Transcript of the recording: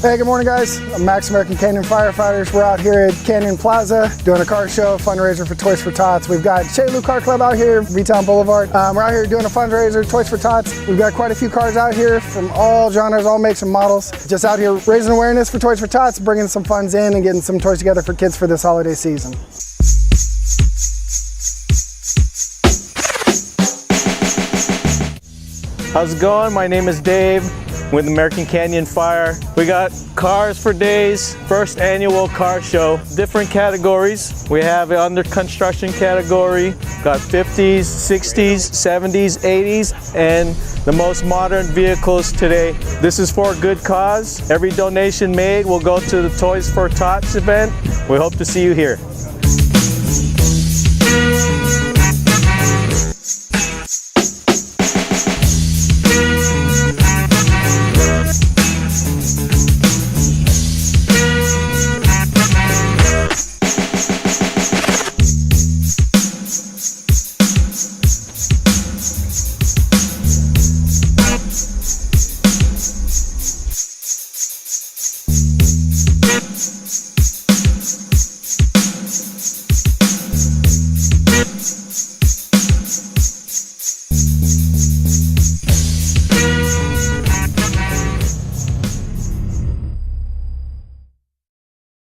Hey, good morning guys. I'm Max, American Canyon Firefighters. We're out here at Canyon Plaza doing a car show, fundraiser for Toys for Tots. We've got Shayloo Car Club out here, V-Town Boulevard. We're out here doing a fundraiser, Toys for Tots. We've got quite a few cars out here from all genres, all makes and models. Just out here raising awareness for Toys for Tots, bringing some funds in and getting some toys together for kids for this holiday season. How's it going? My name is Dave with American Canyon Fire. We got cars for days, first annual car show, different categories. We have an under construction category, got 50s, 60s, 70s, 80s, and the most modern vehicles today. This is for a good cause. Every donation made will go to the Toys for Tots event. We hope to see you here.